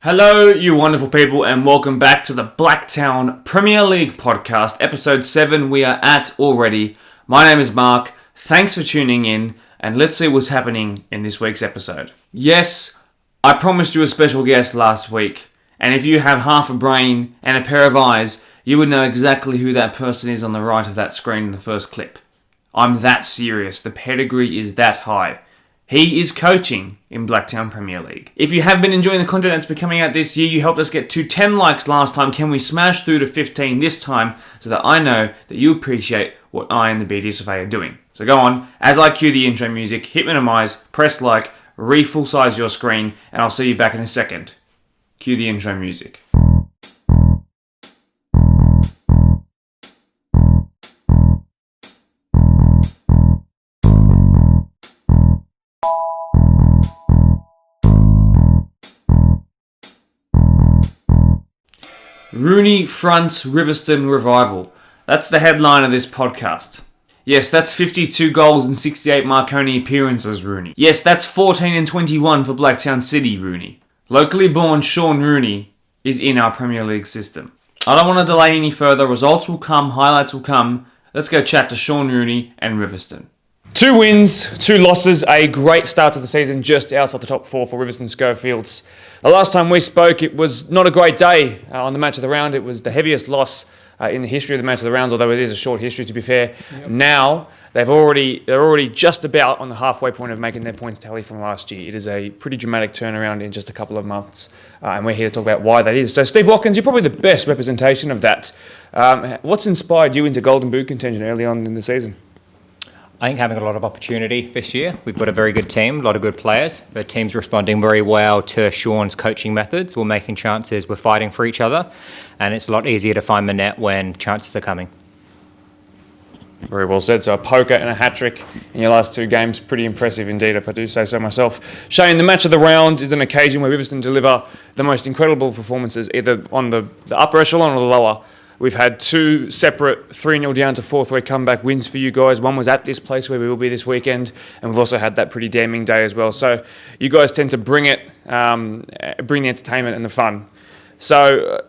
Hello, you wonderful people, and welcome back to the Blacktown Premier League podcast, episode 7 we are at already. My name is Mark, thanks for tuning in, and let's see what's happening in this week's episode. Yes, I promised you a special guest last week, and if you have half a brain and a pair of eyes, you would know exactly who that person is on the right of that screen in the first clip. I'm that serious, the pedigree is that high. He is coaching in Blacktown Premier League. If you have been enjoying the content that's been coming out this year, you helped us get to 10 likes last time. Can we smash through to 15 this time so that I know that you appreciate what I and the BDSFA are doing? So go on, as I cue the intro music, hit minimize, press like, full size your screen, and I'll see you back in a second. Cue the intro music. Rooney fronts Riverstone revival. That's the headline of this podcast. Yes, that's 52 goals and 68 Marconi appearances, Rooney. Yes, that's 14 and 21 for Blacktown City, Rooney. Locally born Sean Rooney is in our Premier League system. I don't want to delay any further. Results will come, highlights will come. Let's go chat to Sean Rooney and Riverstone. 2 wins, 2 losses, a great start to the season just outside the top 4 for Riverstone Schofields. The last time we spoke, it was not a great day on the match of the round. It was the heaviest loss in the history of the match of the rounds, although it is a short history to be fair. Yep. Now, they're already just about on the halfway point of making their points tally from last year. It is a pretty dramatic turnaround in just a couple of months, and we're here to talk about why that is. So, Steve Watkins, you're probably the best representation of that. What's inspired you into Golden Boot contention early on in the season? I think having a lot of opportunity this year. We've got a very good team, a lot of good players. The team's responding very well to Sean's coaching methods. We're making chances, we're fighting for each other, and it's a lot easier to find the net when chances are coming. Very well said. So a poker and a hat-trick in your last 2 games. Pretty impressive indeed, if I do say so myself. Shane, the match of the round is an occasion where Riverstone deliver the most incredible performances, either on the upper echelon or the lower. We've had 2 separate 3-0 down to 4th-way comeback wins for you guys. One was at this place where we will be this weekend, and we've also had that pretty damning day as well. So you guys tend to bring the entertainment and the fun. So,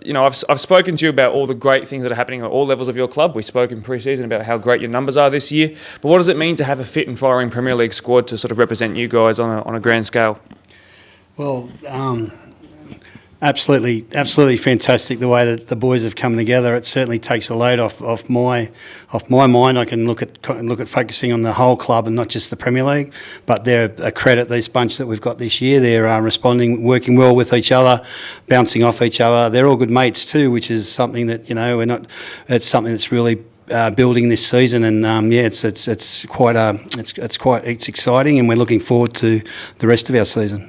I've spoken to you about all the great things that are happening at all levels of your club. We spoke in pre-season about how great your numbers are this year. But what does it mean to have a fit and firing Premier League squad to sort of represent you guys on a grand scale? Well, absolutely fantastic the way that the boys have come together. It certainly takes a load off my mind. I can look at focusing on the whole club and not just the Premier League. But they're a credit, this bunch that we've got this year. They're responding, working well with each other, bouncing off each other. They're all good mates too, which is something that it's something that's really building this season, and it's exciting, and we're looking forward to the rest of our season.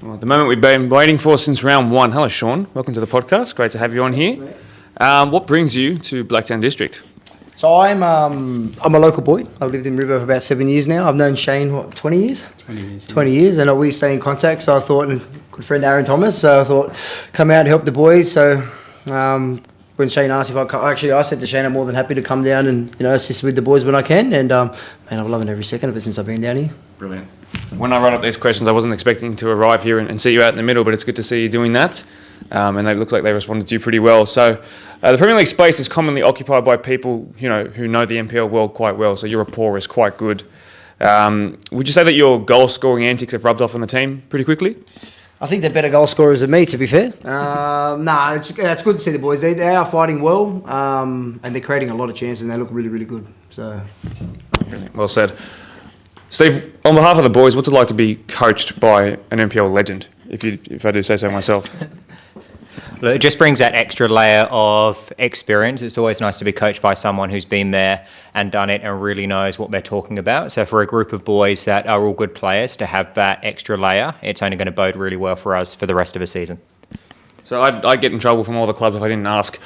Well, the moment we've been waiting for since round 1. Hello, Sean. Welcome to the podcast. Great to have you on here. What brings you to Blacktown District? So I'm a local boy. I've lived in River for about 7 years now. I've known Shane, 20 years? 20 years. 20 years, and we stay in contact. So I thought, and good friend Aaron Thomas, so I thought, come out and help the boys. So when Shane asked if I come, actually I said to Shane, I'm more than happy to come down and assist with the boys when I can. And I'm loving every second of it since I've been down here. Brilliant. When I wrote up these questions, I wasn't expecting to arrive here and see you out in the middle, but it's good to see you doing that. And it looks like they responded to you pretty well. So the Premier League space is commonly occupied by people who know the NPL world quite well. So your rapport is quite good. Would you say that your goal scoring antics have rubbed off on the team pretty quickly? I think they're better goal scorers than me, to be fair. It's good to see the boys. They are fighting well, and they're creating a lot of chances, and they look really, really good. So, brilliant. Well said. Steve, on behalf of the boys, what's it like to be coached by an NPL legend, if I do say so myself? Look, it just brings that extra layer of experience. It's always nice to be coached by someone who's been there and done it and really knows what they're talking about. So for a group of boys that are all good players to have that extra layer, it's only going to bode really well for us for the rest of the season. So I'd get in trouble from all the clubs if I didn't ask.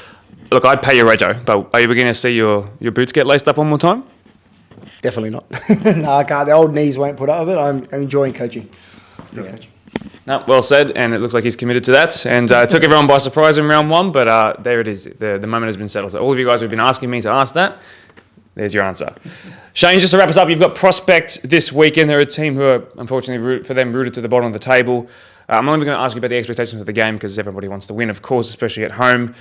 Look, I'd pay your rego, but are you beginning to see your boots get laced up one more time? Definitely not. No, I can't. The old knees won't put up with it. I'm enjoying coaching. No, well said, and it looks like he's committed to that. And it took everyone by surprise in round 1, but there it is. The moment has been settled. So all of you guys who have been asking me to ask that, there's your answer. Shane, just to wrap us up, you've got Prospect this weekend. They're a team who are, unfortunately, for them, rooted to the bottom of the table. I'm not even going to ask you about the expectations of the game because everybody wants to win, of course, especially at home.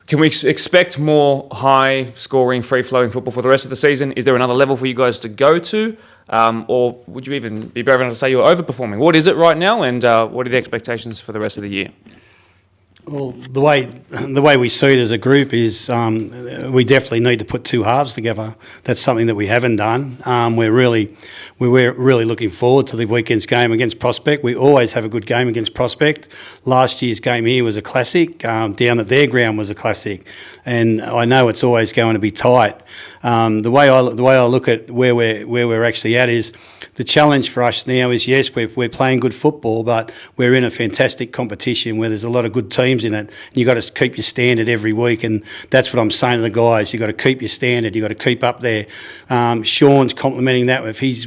Can we expect more high-scoring, free-flowing football for the rest of the season? Is there another level for you guys to go to? Or would you even be brave enough to say you're overperforming? What is it right now, and what are the expectations for the rest of the year? Well, the way we see it as a group is we definitely need to put two halves together. That's something that we haven't done. We're really looking forward to the weekend's game against Prospect. We always have a good game against Prospect. Last year's game here was a classic. Down at their ground was a classic, and I know it's always going to be tight. The way I look at where we're actually at is the challenge for us now is, yes, we're playing good football, but we're in a fantastic competition where there's a lot of good teams in it. And you've got to keep your standard every week, and that's what I'm saying to the guys. You've got to keep your standard. You've got to keep up there. Sean's complimenting that with his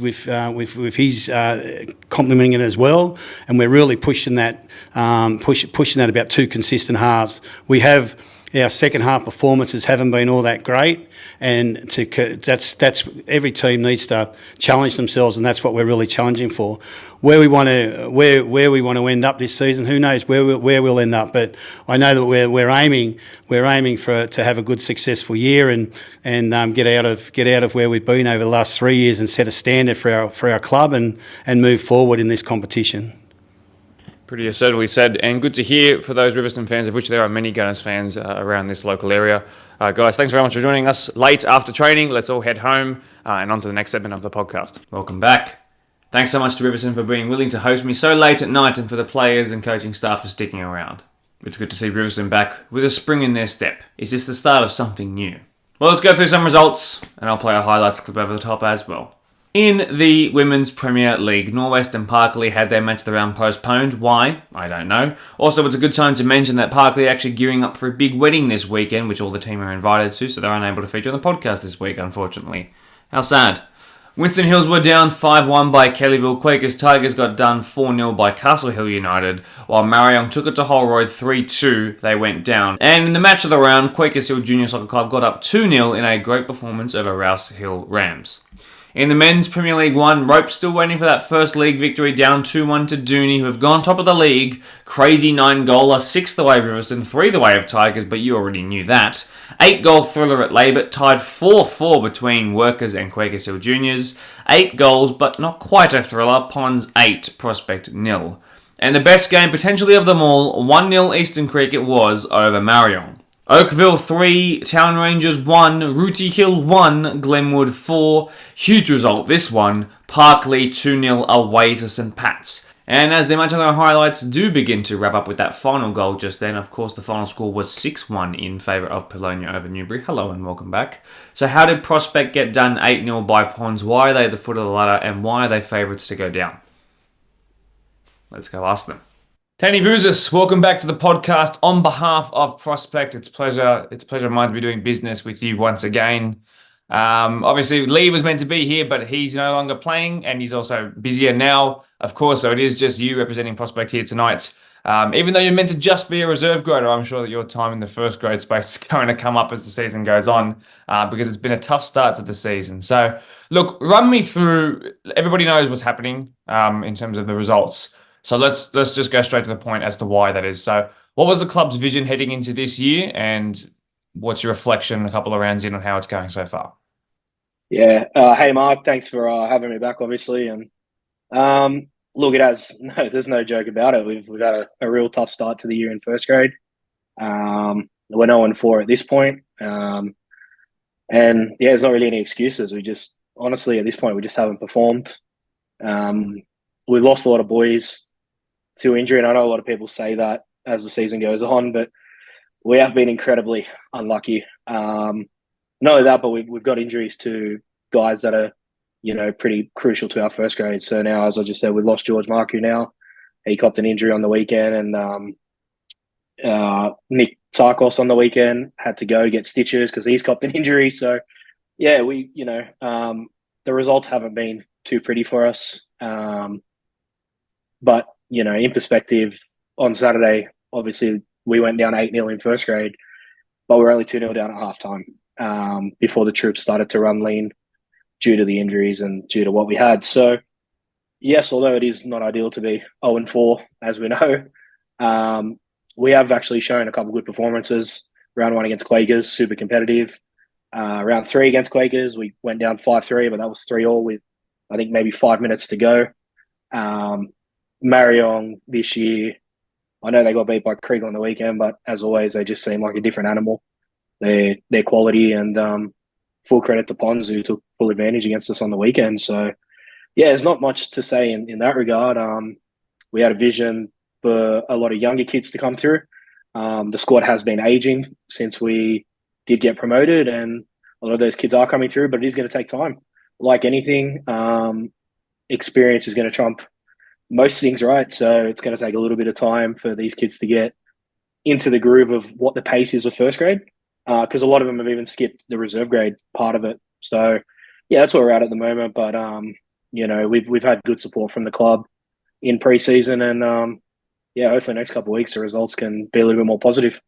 complimenting it as well, and we're really pushing that about two consistent halves. We have. Our second half performances haven't been all that great, and that's every team needs to challenge themselves, and that's what we're really challenging for. Where we want to end up this season, who knows where we'll end up? But I know that we're aiming to have a good successful year and get out of where we've been over the last 3 years and set a standard for our club and move forward in this competition. Pretty assertively said, and good to hear for those Riverstone fans, of which there are many Gunners fans around this local area. Guys, thanks very much for joining us late after training. Let's all head home and on to the next segment of the podcast. Welcome back. Thanks so much to Riverstone for being willing to host me so late at night, and for the players and coaching staff for sticking around. It's good to see Riverstone back with a spring in their step. Is this the start of something new? Well, let's go through some results, and I'll play a highlights clip over the top as well. In the Women's Premier League, Norwest and Parkley had their match of the round postponed. Why? I don't know. Also, it's a good time to mention that Parkley are actually gearing up for a big wedding this weekend, which all the team are invited to, so they're unable to feature on the podcast this week, unfortunately. How sad. Winston Hills were down 5-1 by Kellyville. Quakers Tigers got done 4-0 by Castle Hill United, while Marion took it to Holroyd 3-2. They went down. And in the match of the round, Quakers Hill Junior Soccer Club got up 2-0 in a great performance over Rouse Hill Rams. In the Men's Premier League 1, Rope still waiting for that first league victory, down 2-1 to Dooney, who have gone top of the league. Crazy 9-goaler, 6 the way of Riverstone, 3 the way of Tigers, but you already knew that. 8-goal thriller at Labour, tied 4-4 between Workers and Quakers Hill Juniors. 8 goals, but not quite a thriller. Ponds 8, Prospect 0. And the best game potentially of them all, 1-0 Eastern Creek it was over Marion. Oakville 3, Town Rangers 1, Rooty Hill 1, Glenwood 4. Huge result this one. Parkley 2-0 away to St Pat's. And as the match on our highlights do begin to wrap up with that final goal just then, of course the final score was 6-1 in favour of Polonia over Newbury. Hello and welcome back. So how did Prospect get done 8-0 by Ponds? Why are they at the foot of the ladder, and why are they favourites to go down? Let's go ask them. Tanny Bouzis, welcome back to the podcast. On behalf of Prospect, it's a pleasure of mine to be doing business with you once again. Obviously, Lee was meant to be here, but he's no longer playing, and he's also busier now, of course, so it is just you representing Prospect here tonight. Even though you're meant to just be a reserve grader, I'm sure that your time in the first grade space is going to come up as the season goes on, because it's been a tough start to the season. So, look, run me through, everybody knows what's happening in terms of the results. So let's just go straight to the point as to why that is. So what was the club's vision heading into this year, and what's your reflection a couple of rounds in on how it's going so far? Yeah. Hey, Mark. Thanks for having me back, obviously. And look, there's no joke about it. We've had a real tough start to the year in first grade. We're 0-4 at this point. And yeah, there's not really any excuses. Honestly, at this point, we just haven't performed. We've lost a lot of boys to injury, and I know a lot of people say that as the season goes on, but we have been incredibly unlucky. Not only that, but we've got injuries to guys that are, pretty crucial to our first grade. So now, as I just said, we've lost George Marku now. He copped an injury on the weekend, and Nick Sarkos on the weekend had to go get stitches because he's copped an injury. So yeah, the results haven't been too pretty for us. But, in perspective, on Saturday, obviously we went down 8-0 in first grade, but we're only 2-0 down at halftime before the troops started to run lean due to the injuries and due to what we had. So, yes, although it is not ideal to be 0-4, as we know, um, we have actually shown a couple of good performances. Round 1 against Quakers, super competitive. Round 3 against Quakers, we went down 5-3, but that was 3-all with, I think, maybe 5 minutes to go. Marion this year, I know they got beat by Krieg on the weekend, but as always, they just seem like a different animal. Their quality, and full credit to Pons, who took full advantage against us on the weekend. So, yeah, there's not much to say in that regard. We had a vision for a lot of younger kids to come through. The squad has been aging since we did get promoted, and a lot of those kids are coming through, but it is going to take time. Like anything, experience is going to trump most things, right? So it's going to take a little bit of time for these kids to get into the groove of what the pace is of first grade, because a lot of them have even skipped the reserve grade part of it. So, yeah, that's where we're at the moment. But we've had good support from the club in pre-season, and hopefully next couple of weeks the results can be a little bit more positive.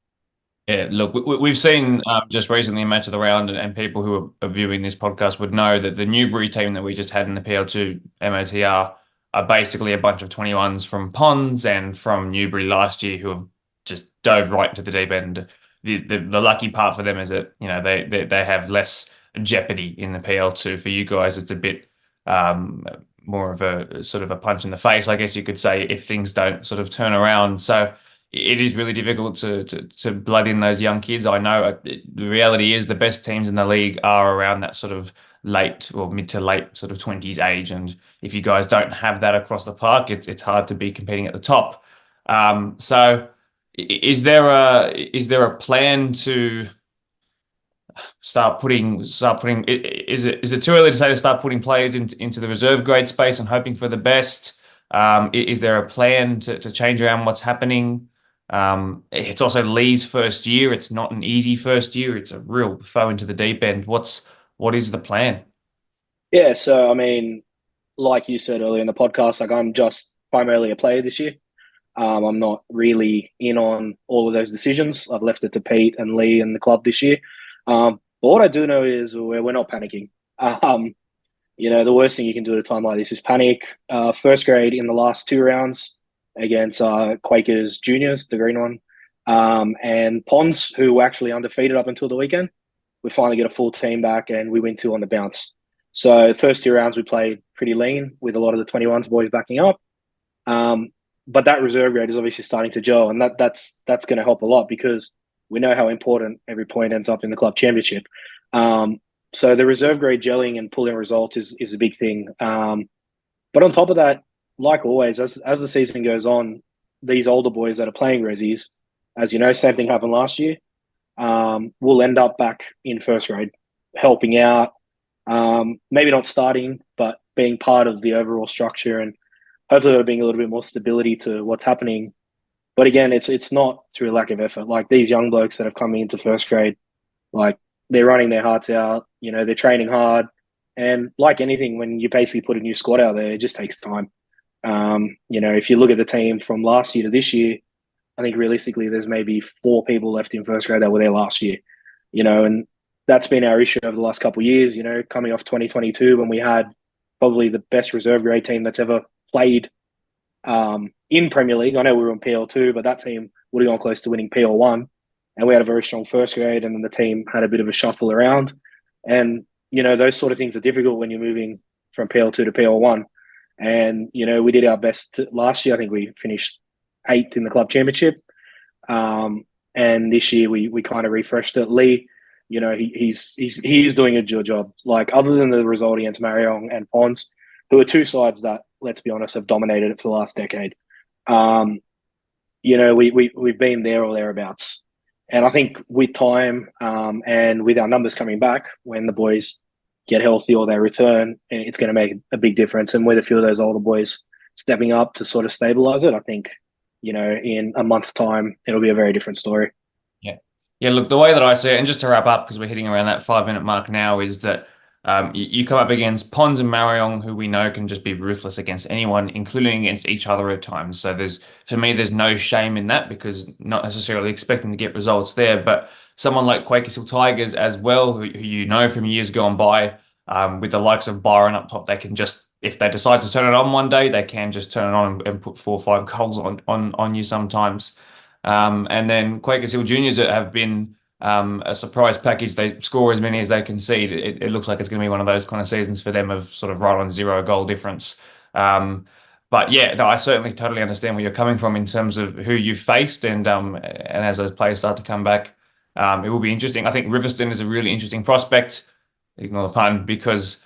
Yeah, look, we've seen just recently a match of the round, and people who are viewing this podcast would know that the Newbury team that we just had in the PL2 MOTR are basically a bunch of 21s from Ponds and from Newbury last year who have just dove right into the deep end. The lucky part for them is that they have less jeopardy in the PL2. For you guys, it's a bit more of a sort of a punch in the face, I guess you could say, if things don't sort of turn around. So it is really difficult to blood in those young kids. I know the reality is the best teams in the league are around that sort of late or mid to late sort of 20s age, and if you guys don't have that across the park, it's hard to be competing at the top. So is there a plan to start putting? Is it too early to say to start putting players into the reserve grade space and hoping for the best? Is there a plan to change around what's happening? It's also Lee's first year. It's not an easy first year. It's a real throw into the deep end. What is the plan? Yeah, so I mean, like you said earlier in the podcast, like I'm just primarily a player this year. I'm not really in on all of those decisions. I've left it to Pete and Lee and the club this year. But what I do know is we're not panicking. The worst thing you can do at a time like this is panic. First grade in the last 2 rounds against Quakers juniors, the green one, and Ponds, who were actually undefeated up until the weekend. We finally get a full team back, and we win 2 on the bounce. So the first 2 rounds we played pretty lean with a lot of the 21s boys backing up. But that reserve grade is obviously starting to gel, and that's going to help a lot because we know how important every point ends up in the club championship. So the reserve grade gelling and pulling results is a big thing. But on top of that, like always, as the season goes on, these older boys that are playing resis, as you know, same thing happened last year, will end up back in first grade, helping out, maybe not starting, but being part of the overall structure, and hopefully there being a little bit more stability to what's happening. But again, it's not through a lack of effort. Like these young blokes that have come into first grade, like they're running their hearts out, they're training hard. And like anything, when you basically put a new squad out there, it just takes time. If you look at the team from last year to this year, I think realistically there's maybe 4 people left in first grade that were there last year, and that's been our issue over the last couple of years, coming off 2022 when we had probably the best reserve grade team that's ever played in Premier League. I know we were in PL2, but that team would have gone close to winning PL1, and we had a very strong first grade, and then the team had a bit of a shuffle around. And, those sort of things are difficult when you're moving from PL2 to PL1. And, we did our best last year. I think we finished 8th in the club championship. And this year we kind of refreshed it. Lee, he's doing a good job. Like, other than the result against Marion and Pons, who are 2 sides that, let's be honest, have dominated it for the last decade. We've been there or thereabouts. And I think with time and with our numbers coming back, when the boys get healthy or they return, it's going to make a big difference. And with a few of those older boys stepping up to sort of stabilize it, I think, in a month's time, it'll be a very different story. Yeah. Yeah, look, the way that I see it, and just to wrap up, because we're hitting around that 5-minute mark now, is that you come up against Pons and Marion, who we know can just be ruthless against anyone, including against each other at times. So for me, there's no shame in that, because not necessarily expecting to get results there. But someone like Quakers Hill Tigers as well, who from years gone by, with the likes of Byron up top, they can just if they decide to turn it on one day, they can just turn it on and put 4 or 5 goals on you sometimes. And then Quakers Hill Juniors have been a surprise package. They score as many as they concede. It looks like it's going to be one of those kind of seasons for them of sort of right on 0 goal difference. But yeah, no, I certainly totally understand where you're coming from in terms of who you've faced, and as those players start to come back, it will be interesting. I think Riverstone is a really interesting prospect. Ignore the pun, because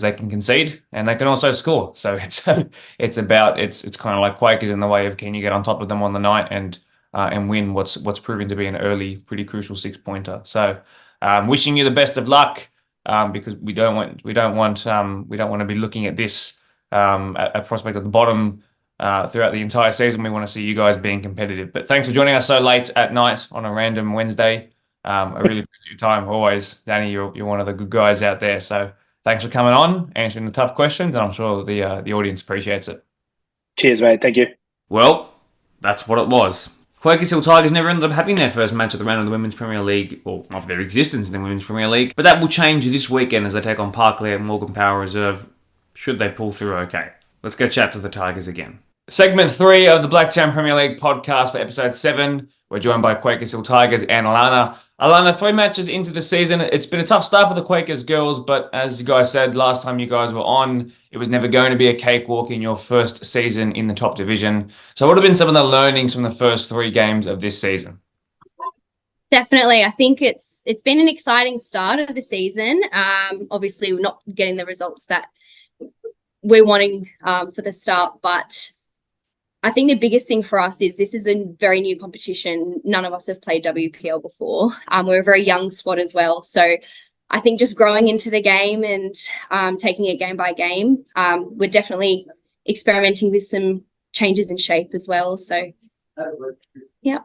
they can concede and they can also score. So it's kind of like Quakers in the way of, can you get on top of them on the night and win what's proving to be an early, pretty crucial 6-pointer. So wishing you the best of luck, because we don't want to be looking at this a prospect at the bottom throughout the entire season. We want to see you guys being competitive. But thanks for joining us so late at night on a random Wednesday. I really appreciate your time always, Danny. You're one of the good guys out there. So thanks for coming on, answering the tough questions, and I'm sure the audience appreciates it. Cheers, mate. Thank you. Well, that's what it was. Quakers Hill Tigers never ended up having their first match of the round of the Women's Premier League, or of their existence in the Women's Premier League, but that will change this weekend as they take on Parklea at Morgan Power Reserve, should they pull through okay. Let's go chat to the Tigers again. Segment 3 of the Blacktown Premier League podcast for episode 7. We're joined by Quakers Hill Tigers and Alana. Alana, 3 matches into the season. It's been a tough start for the Quakers girls, but as you guys said last time you guys were on, it was never going to be a cakewalk in your first season in the top division. So what have been some of the learnings from the first 3 games of this season? Definitely. I think it's been an exciting start of the season. Obviously, we're not getting the results that we're wanting for the start, but I think the biggest thing for us is this is a very new competition. None of us have played WPL before. We're a very young squad as well. So I think just growing into the game and taking it game by game, we're definitely experimenting with some changes in shape as well. So, yeah.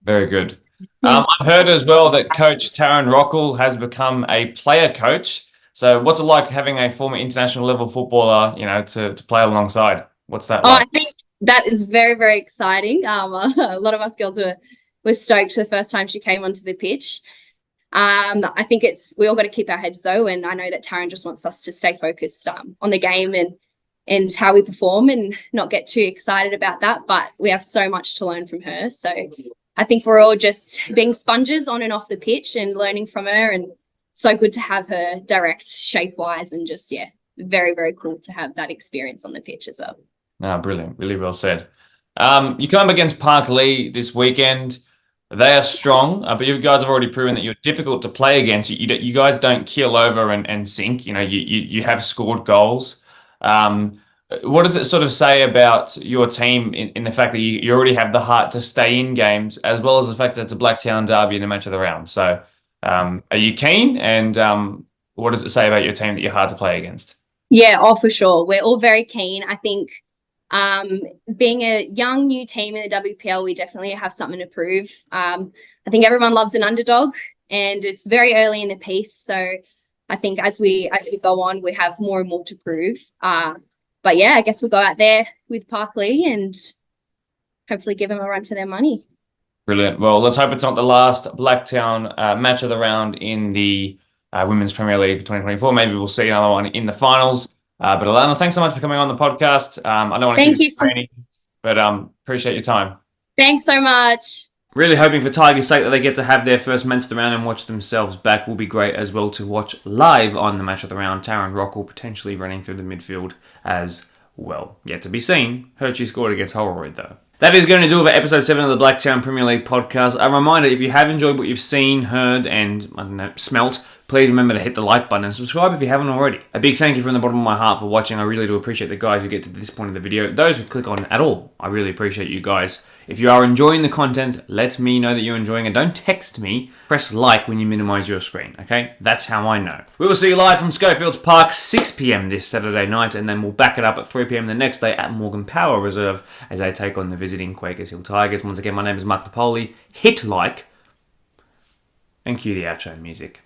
Very good. I've heard as well that Coach Taryn Rockall has become a player coach. So what's it like having a former international level footballer, to play alongside? What's that like? I think that is very, very exciting. A lot of us girls were stoked the first time she came onto the pitch. I think we all got to keep our heads though, and I know that Taryn just wants us to stay focused on the game and how we perform and not get too excited about that. But we have so much to learn from her. So I think we're all just being sponges on and off the pitch and learning from her, and so good to have her direct shape-wise, and just, very, very cool to have that experience on the pitch as well. No, brilliant. Really well said. You come up against Parklea this weekend. They are strong, but you guys have already proven that you're difficult to play against. You guys don't keel over and sink. You have scored goals. What does it sort of say about your team in the fact that you already have the heart to stay in games, as well as the fact that it's a Blacktown derby in a match of the round? So are you keen? And what does it say about your team that you're hard to play against? Yeah, for sure. We're all very keen. I think being a young new team in the WPL, we definitely have something to prove. I think everyone loves an underdog, and it's very early in the piece. So I think as we go on, we have more and more to prove. But yeah, I guess we'll go out there with Parklea and hopefully give them a run for their money. Brilliant. Well, let's hope it's not the last Blacktown match of the round in the Women's Premier League for 2024. Maybe we'll see another one in the finals. But Alana, thanks so much for coming on the podcast. I don't want to keep you training, but appreciate your time. Thanks so much. Really hoping for Tigers' sake that they get to have their first match of the round and watch themselves back. Will be great as well to watch live on the match of the round. Taryn Rockall potentially running through the midfield as well. Yet to be seen. Heard she scored against Holroyd though. That is going to do it for episode 7 of the Blacktown Premier League podcast. A reminder, if you have enjoyed what you've seen, heard, and smelt, please remember to hit the like button and subscribe if you haven't already. A big thank you from the bottom of my heart for watching. I really do appreciate the guys who get to this point of the video. Those who click on at all, I really appreciate you guys. If you are enjoying the content, let me know that you're enjoying it. Don't text me. Press like when you minimize your screen, okay? That's how I know. We will see you live from Schofields Park 6 p.m. this Saturday night, and then we'll back it up at 3 p.m. the next day at Morgan Power Reserve as they take on the visiting Quakers Hill Tigers. Once again, my name is Mark DePoli. Hit like and cue the outro music.